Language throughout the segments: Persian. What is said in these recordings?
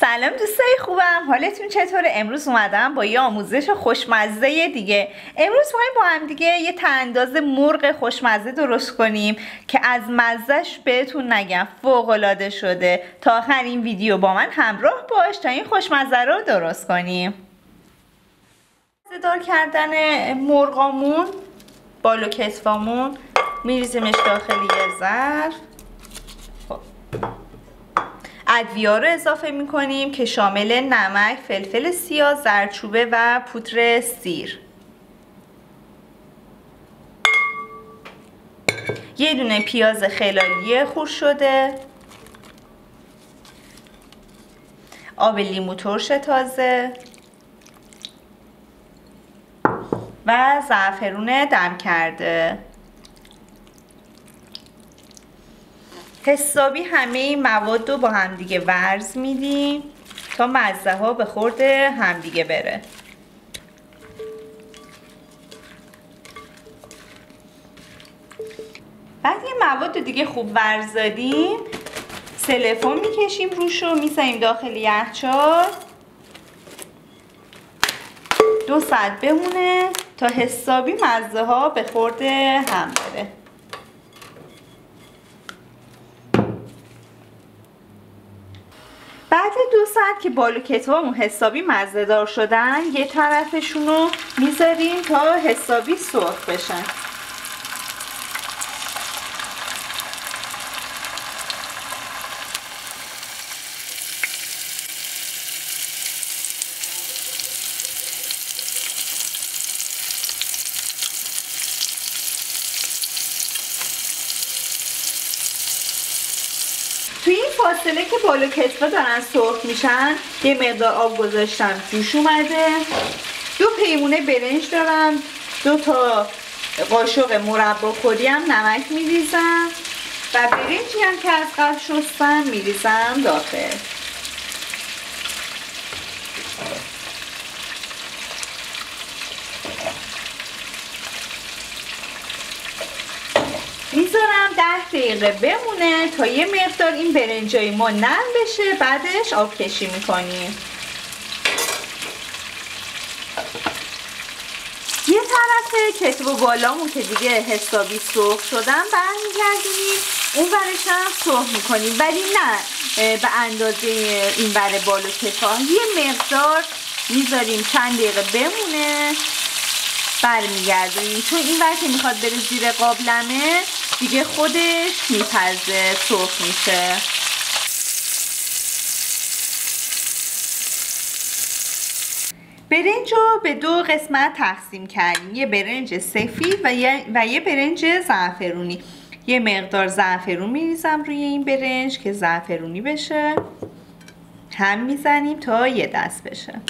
سلام دوستای خوبم، حالتون چطوره؟ امروز اومدم با یه آموزش خوشمزه دیگه. امروز می‌خوایم با هم دیگه یه تانداز مرغ خوشمزه درست کنیم که از مزهش بهتون نگم فوق‌العاده شده. تا آخر این ویدیو با من همراه باش تا این خوشمزه رو درست کنیم. مزه‌دار کردن مرغامون، بالو کتفامون میریزیمش داخل یه ظرف. ادویه رو اضافه میکنیم که شامل نمک، فلفل سیاه، زردچوبه و پودر سیر. یه دونه پیاز خلالی خورد شده، آب لیمو ترش تازه و زعفرون دم کرده. حسابی همه این مواد رو با همدیگه ورز میدیم تا مزه ها به خورد همدیگه بره. بعد این مواد رو دیگه خوب ورز دادیم، سلفون میکشیم روش رو میذاریم داخل یخچال 2 ساعت بمونه تا حسابی مزه ها به خورد هم بره. بعد 2 ساعت که بالو کتفامون حسابی مزه دار شدن، یه طرفشون رو میذاریم تا حسابی سرخ بشن. توی این فاصله که بالو کتفا دارن سرخ میشن یه مقدار آب گذاشتم جوش اومده. 2 پیمونه برنج دارم، 2 تا قاشق مربا خوری هم نمک میریزم و برنجی هم که از قبل شستم میریزم داخل. میذارم 10 دقیقه بمونه تا یه مقدار این برنجای ما نرم بشه، بعدش آب کشی میکنیم. یه طرف کتف و بالامون که دیگه حسابی سرخ شدن برمیگردونیم، اون ورش هم سرخ میکنیم، ولی نه به اندازه این ور بالو کتفا. یه مقدار میذاریم چند دقیقه بمونه برمیگردونیم، چون این ور که میخواد بره زیر قابلمه دیگه خودش میپزه، سرخ میشه. برنج رو به 2 قسمت تقسیم کردیم، یه برنج سفید و یه برنج زعفرونی. یه مقدار زعفرون میریزم روی این برنج که زعفرونی بشه، هم میزنیم تا یه دست بشه.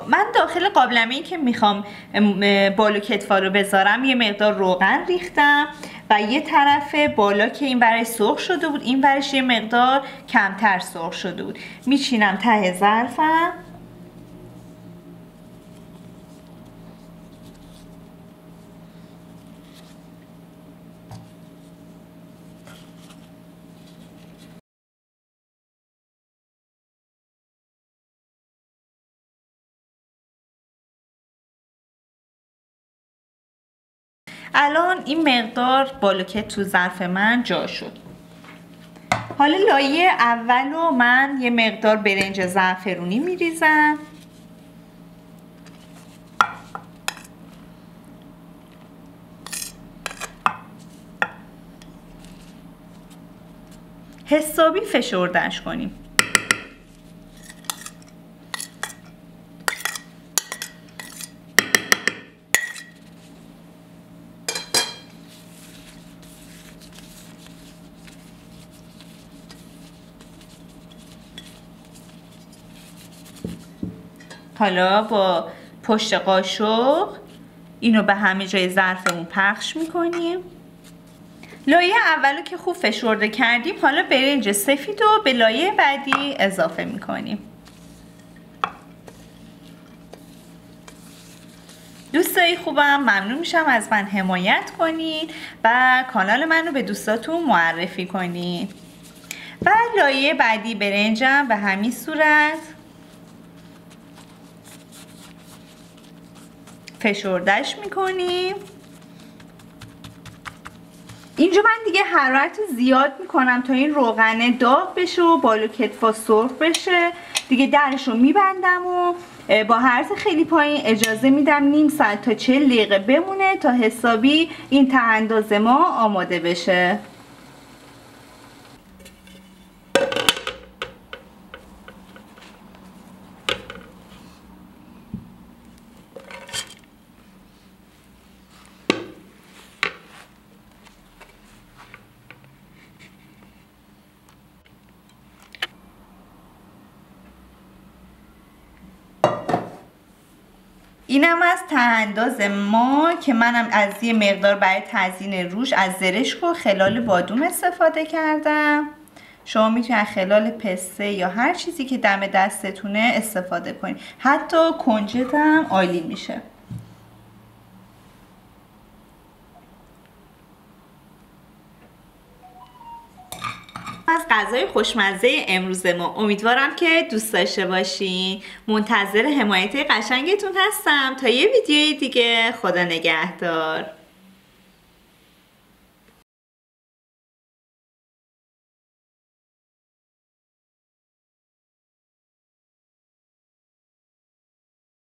من داخل قابلمه‌ای که میخوام بالو کتفا رو بذارم یه مقدار روغن ریختم و یه طرف بالا که این برش سرخ شده بود، این برش یه مقدار کمتر سرخ شده بود، میچینم ته ظرفم. الان این مقدار بالو کتف تو ظرف من جا شد. حالا لایه اول رو من یه مقدار برنج زعفرونی میریزم، حسابی فشردش کنیم. حالا با پشت قاشق اینو به همه جای ظرفمون پخش میکنیم. لایه اولو که خوب فشرده کردیم، حالا برنج سفید رو به لایه بعدی اضافه میکنیم. دوستای خوبم ممنون میشم از من حمایت کنید و کانال من رو به دوستاتون معرفی کنید. و لایه بعدی برنجم به همین صورت فشردش میکنیم. اینجا من دیگه حرارت زیاد میکنم تا این روغنه داغ بشه و بالو کتفا سرخ بشه. دیگه درش رو میبندم و با حرارت خیلی پایین اجازه میدم نیم ساعت تا 40 دقیقه بمونه تا حسابی این ته انداز ما آماده بشه. اینم از ته انداز ما که منم از یه مقدار برای تزیین روش از زرشک و خلال بادوم استفاده کردم. شما میتونید خلال پسته یا هر چیزی که دم دستتونه استفاده کنید. حتی کنجد هم عالی میشه. از غذای خوشمزه امروز ما امیدوارم که دوست داشته باشین. منتظر حمایت قشنگتون هستم تا یه ویدیوی دیگه. خدا نگهدار.